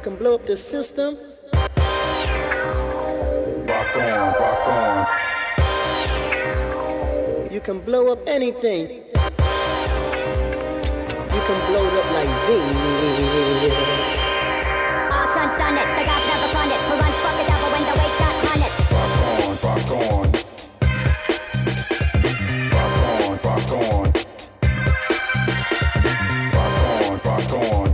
can blow up the system. Rock on, rock on. You can blow up anything. You can blow it up like this. Our sons done it, the gods never fund it. Who runs fuck the devil when the weight got hunted? Rock on, rock on. Rock on, rock on. Rock on, rock on.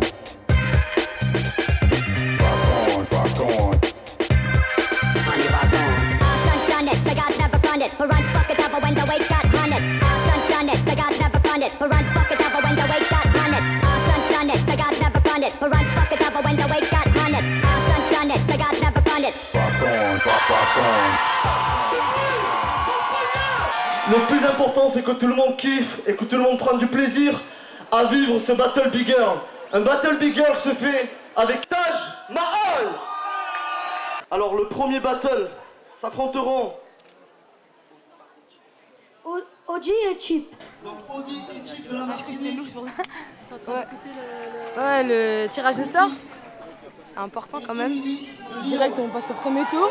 Our sons done it, the gods never fund it. Who runs fuck the devil when the weight got hunted? Our sons done it, the gods never fund it. Who runs fuck the devil when the weight got hunted? Our sons done it, the gods never fund it. Who runs fuck the devil when the weight got hunted? Our sons done it, the gods never fund it. Rock on, rock on. Le plus important, c'est que tout le monde kiffe et que tout le monde prenne du plaisir à vivre ce Battle Big Girl. Un Battle Big Girl se fait avec Taj Mahal. Alors le premier battle s'affronteront Oji et Chip. donc Audi et Chip de la Martinique. Ouais, le tirage de sort, c'est important quand même. Direct, on passe au premier tour.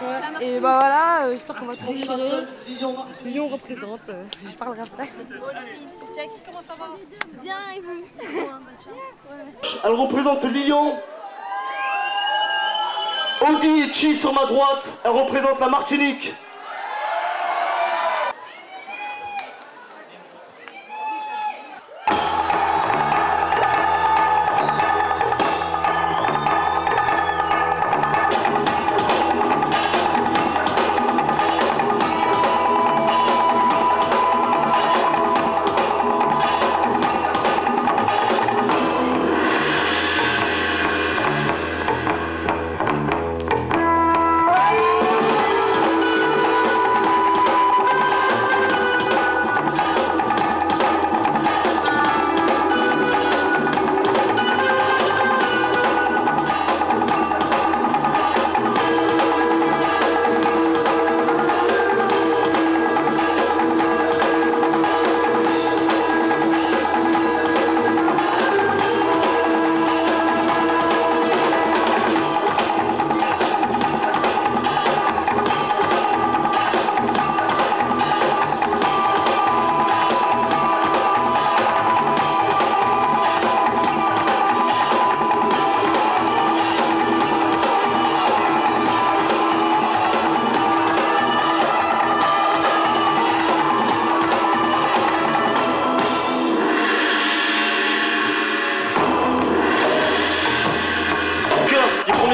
Ouais. Et bah voilà, j'espère qu'on va tout déchirer. Lyon représente, je parlerai après. Comment ça va? Bien et vous? Elle représente Lyon. Audi et Chi sur ma droite, elle représente la Martinique.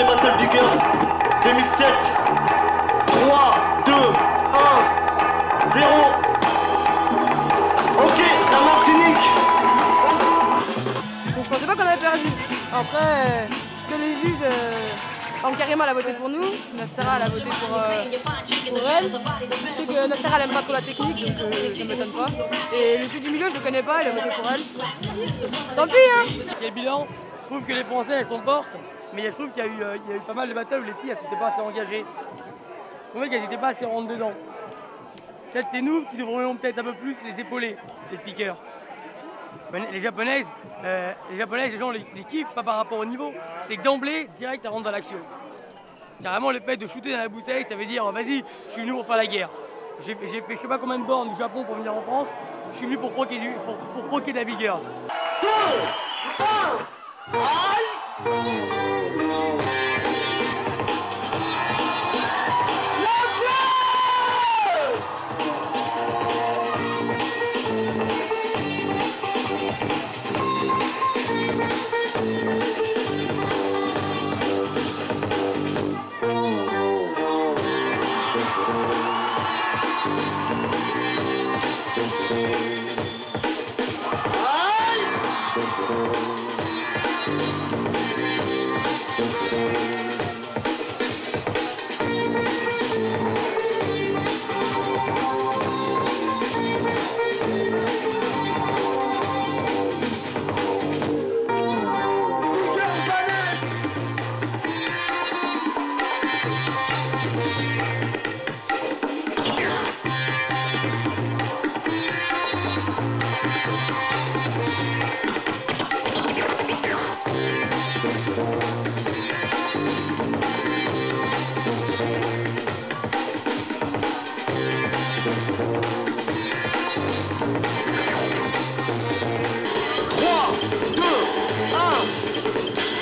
Battle Big Girl 2007. 3, 2, 1, 0. Ok, la Martinique. Donc je pensais pas qu'on avait perdu. Après, que les juges, Karima elle a voté pour nous, Nassera elle a voté pour elle. Je sais que Nassera elle aime pas trop la technique, donc ça m'étonne pas. Et le jeu du milieu je le connais pas, il a voté pour elle. Tant pis hein. Quel bilan? Je trouve que les Français elles sont fortes, mais je trouve qu'il y a eu pas mal de battles où les filles elles s'étaient pas assez engagées. Je trouvais qu'elles n'étaient pas assez rentrées dedans. Peut-être c'est nous qui devrions peut-être un peu plus les épauler, les speakers. Les japonaises, les gens les kiffent pas par rapport au niveau. C'est que d'emblée, direct, elles rentrent dans l'action. Carrément, le fait de shooter dans la bouteille, ça veut dire vas-y, je suis venu pour faire la guerre. J'ai fait je sais pas combien de bornes du Japon pour venir en France. Je suis venu pour croquer, pour croquer de la big girl. 2, 1, aïe!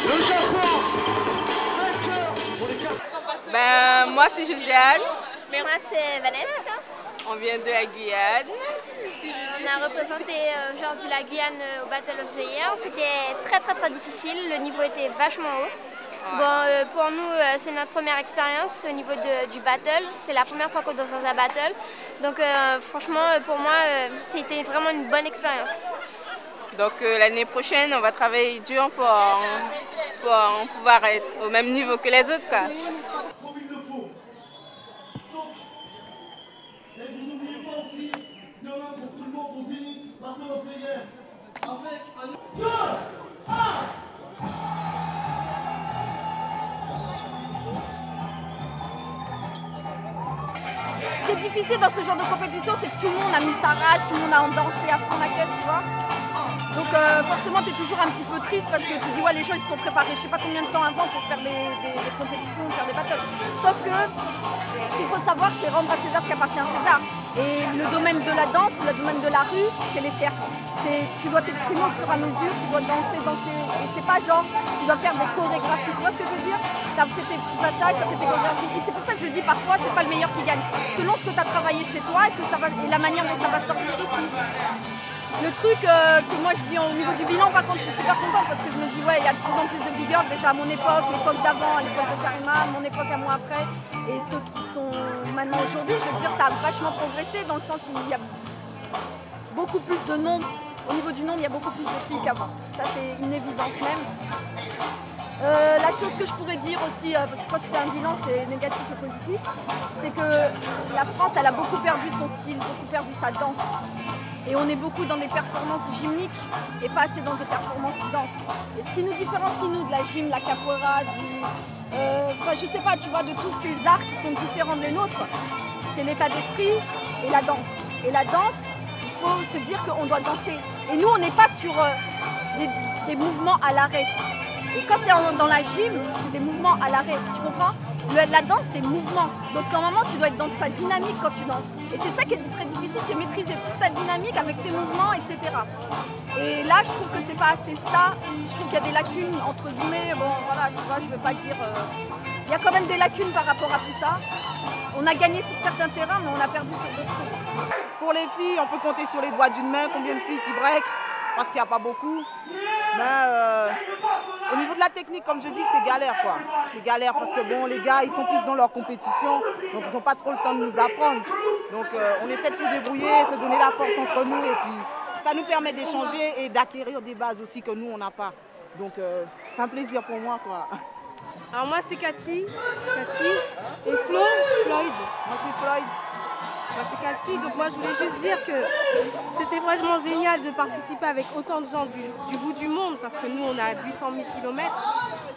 Le Japon. Vainqueur pour les 4. Ben, moi c'est Josiane, Moi c'est Vanessa. on vient de la Guyane. On a représenté aujourd'hui la Guyane au Battle of the Year. C'était très difficile, le niveau était vachement haut. Bon, pour nous, c'est notre première expérience au niveau du battle. C'est la première fois qu'on est dans un battle. Donc franchement, pour moi, c'était vraiment une bonne expérience. Donc l'année prochaine, on va travailler dur pour pouvoir être au même niveau que les autres, quoi. Comme il le faut. Donc, et vous n'oubliez pas aussi, demain pour tout le monde, on finit Battle of the Year avec un 2, 1. Ce qui est difficile dans ce genre de compétition, c'est que tout le monde a mis sa rage, tout le monde a dansé à fond la caisse, tu vois. Donc forcément, tu es toujours un petit peu triste parce que tu dis, ouais, les gens ils se sont préparés je sais pas combien de temps avant pour faire des compétitions, faire des battles. Sauf que ce qu'il faut savoir, c'est rendre à César ce qui appartient à César. Et le domaine de la danse, le domaine de la rue, c'est les cercles. Tu dois t'exprimer au fur et à mesure, tu dois danser. Et c'est pas genre, tu dois faire des chorégraphies. Tu vois ce que je veux dire? Tu as fait tes petits passages, tu as fait tes chorégraphies. Et c'est pour ça que je dis parfois, c'est pas le meilleur qui gagne. Selon ce que tu as travaillé chez toi et la manière dont ça va sortir ici. Le truc que moi je dis au niveau du bilan, par contre, je suis super contente parce que je me dis, ouais, il y a de plus en plus de big girls, déjà à mon époque, l'époque d'avant, à l'époque de Karima, mon époque à moi après, et ceux qui sont maintenant aujourd'hui, je veux dire, ça a vachement progressé dans le sens où il y a beaucoup plus de nombre, au niveau du nombre, il y a beaucoup plus de filles qu'avant. Ça, c'est une évidence même. La chose que je pourrais dire aussi, parce que quand tu fais un bilan, c'est négatif et positif, c'est que la France, elle a beaucoup perdu son style, beaucoup perdu sa danse. Et on est beaucoup dans des performances gymniques et pas assez dans des performances danse. Et ce qui nous différencie, nous, de la gym, la capoeira, je sais pas, tu vois, de tous ces arts qui sont différents des nôtres, c'est l'état d'esprit et la danse. Et la danse, il faut se dire qu'on doit danser. Et nous, on n'est pas sur des mouvements à l'arrêt. Et quand c'est dans la gym, c'est des mouvements à l'arrêt, tu comprends? La danse, c'est mouvement. Donc normalement, tu dois être dans ta dynamique quand tu danses. Et c'est ça qui est très difficile, c'est maîtriser toute ta dynamique avec tes mouvements, etc. Et là, je trouve que c'est pas assez ça. Je trouve qu'il y a des lacunes, entre guillemets. Bon, voilà, tu vois, je veux pas dire... Il y a quand même des lacunes par rapport à tout ça. On a gagné sur certains terrains, mais on a perdu sur d'autres trucs. Pour les filles, on peut compter sur les doigts d'une main combien de filles qui break, parce qu'il n'y a pas beaucoup. Mais au niveau de la technique, comme je dis, c'est galère, quoi. C'est galère parce que bon, les gars, ils sont plus dans leur compétition, donc ils n'ont pas trop le temps de nous apprendre. Donc on essaie de se débrouiller, se donner la force entre nous, et puis ça nous permet d'échanger et d'acquérir des bases aussi que nous, on n'a pas. Donc c'est un plaisir pour moi, quoi. Alors moi, c'est Cathy et Floyd. Moi, c'est Floyd. Moi, c'est Cathy, donc moi je voulais juste dire que c'était vraiment génial de participer avec autant de gens du bout du monde, parce que nous on a 800 000 km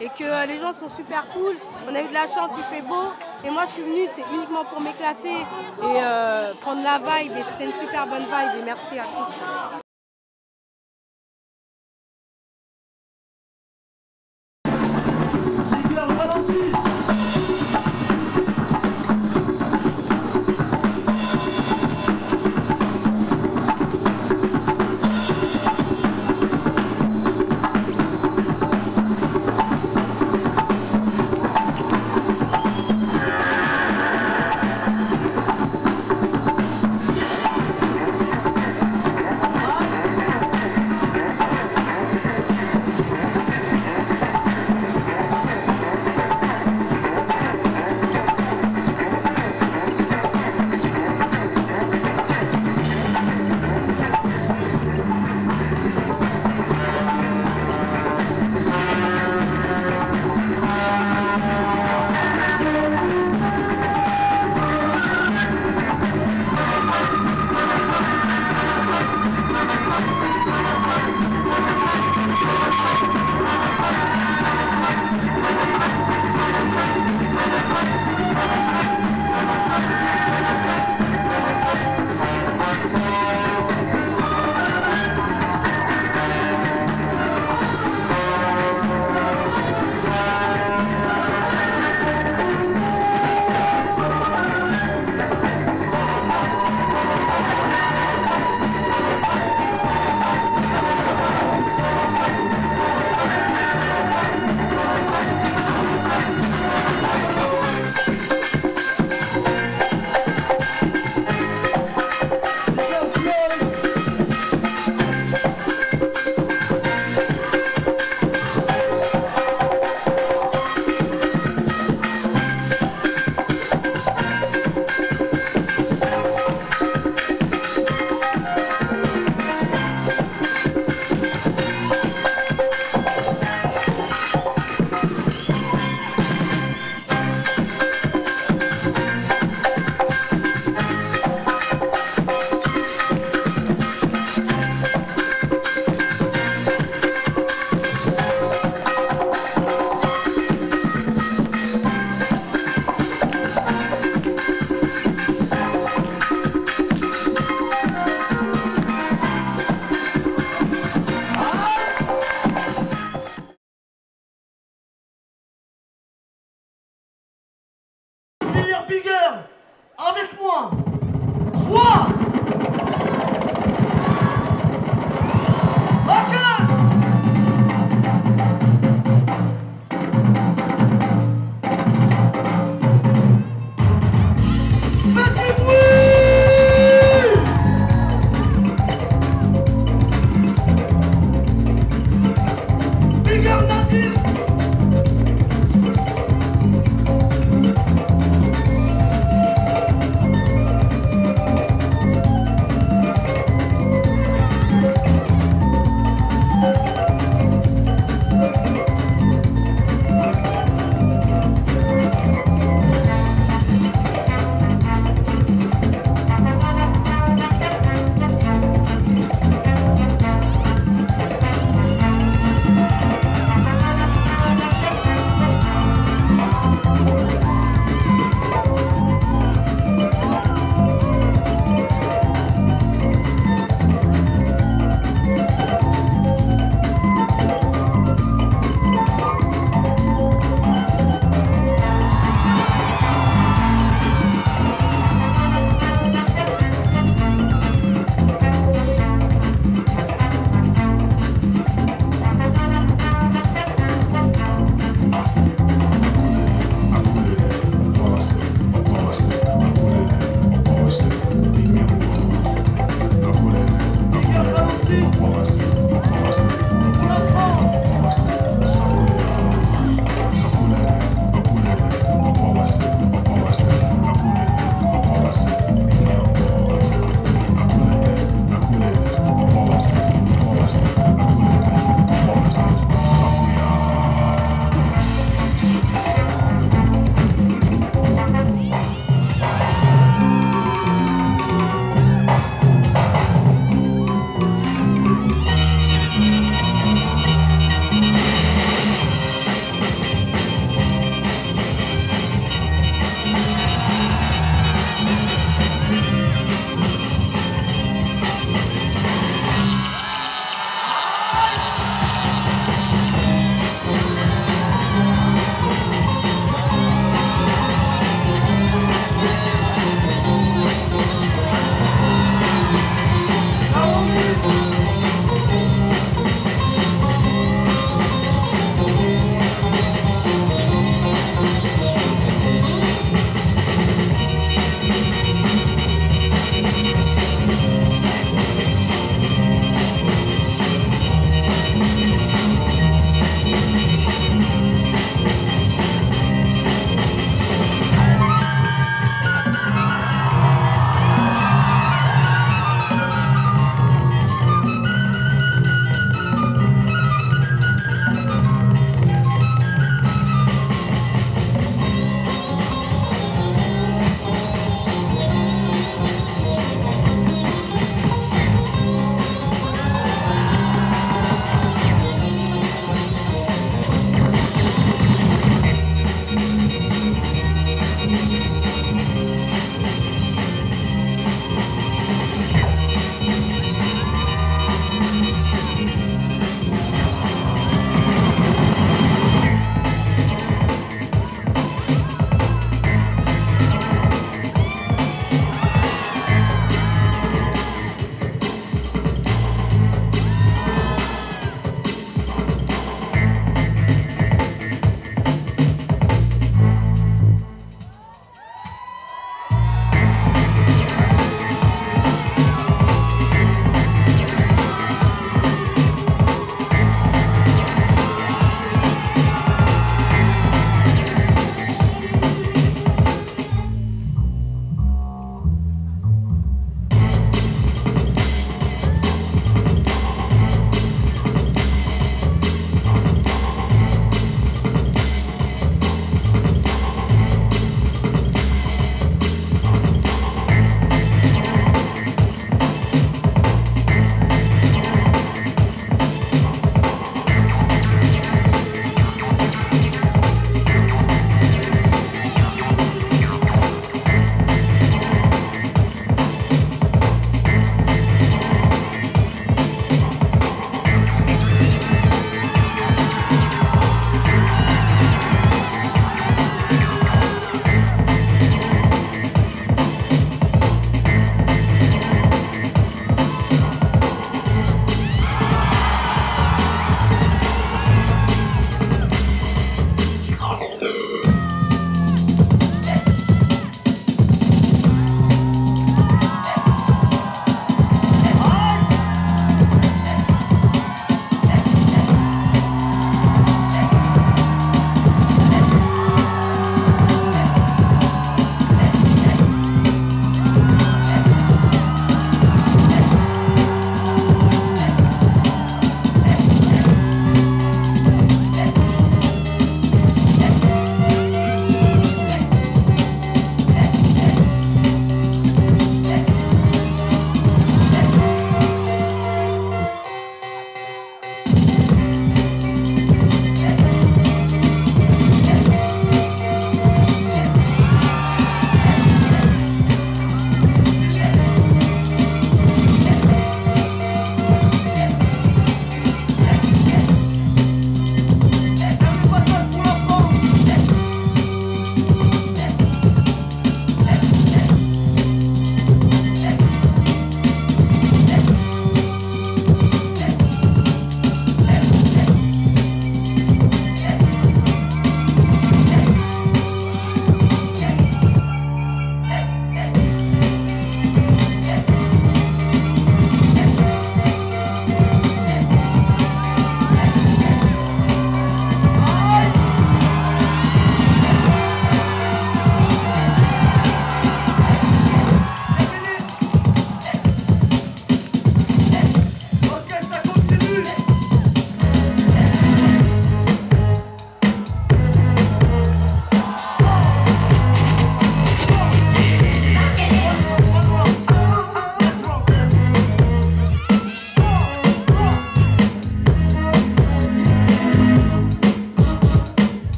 et que les gens sont super cool, on a eu de la chance, il fait beau, et moi je suis venue, c'est uniquement pour m'éclater et prendre la vibe, et c'était une super bonne vibe, et merci à tous.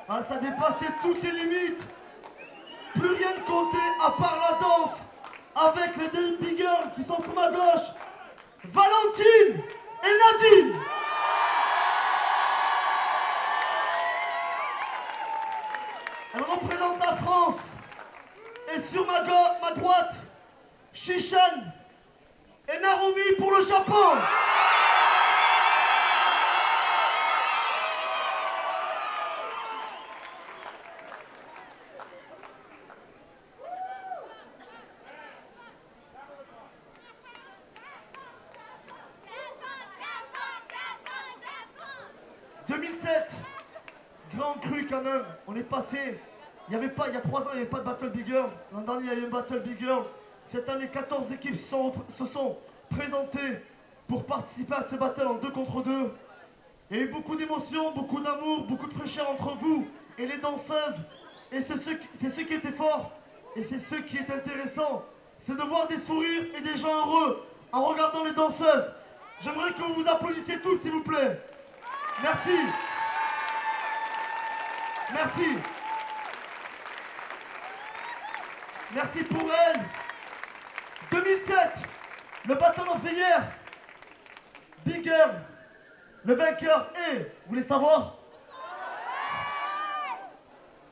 Ah, ça dépassait toutes les limites. Plus rien ne comptait à part la danse. Avec les deux big girls qui sont sur ma gauche, Valentine et Nadine. Elle représente la France. Et sur ma droite, Shishan et Narumi pour le Japon. Grand cru quand même, on est passé, il y a 3 ans il n'y avait pas de Battle Big Girl, l'an dernier il y a eu une Battle Big Girl, cette année 14 équipes se sont présentées pour participer à ce battle en 2 contre 2. Il y a eu beaucoup d'émotions, beaucoup d'amour, beaucoup de fraîcheur entre vous et les danseuses, et c'est ce qui était fort, et c'est ce qui est intéressant, c'est de voir des sourires et des gens heureux en regardant les danseuses. J'aimerais que vous vous applaudissiez tous s'il vous plaît. Merci. Merci. Merci pour elle. 2007, le Battle of the Year. Big Girl, le vainqueur est, vous voulez savoir?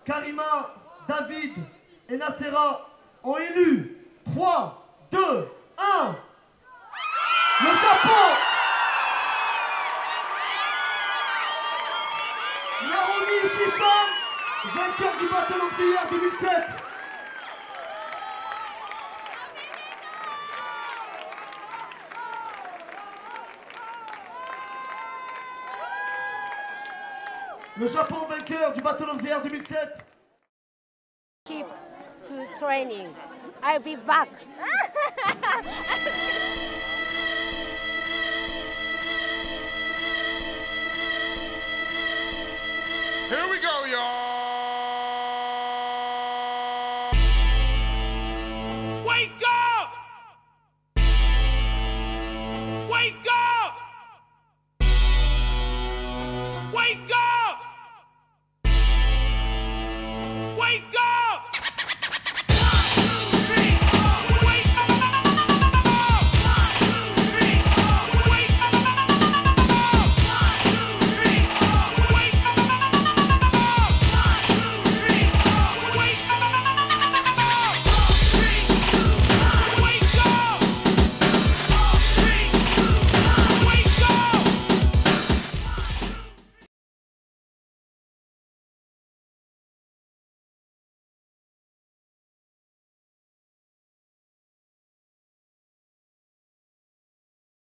Karima, David et Nacera ont élu 3, 2, 1. Le Japon. Narumi Shishan, vainqueur du Battle of the Year 2007. Le Japon vainqueur du Battle of the Year 2007. Keep to training. I'll be back. Here we go, y'all. Wake up! Wake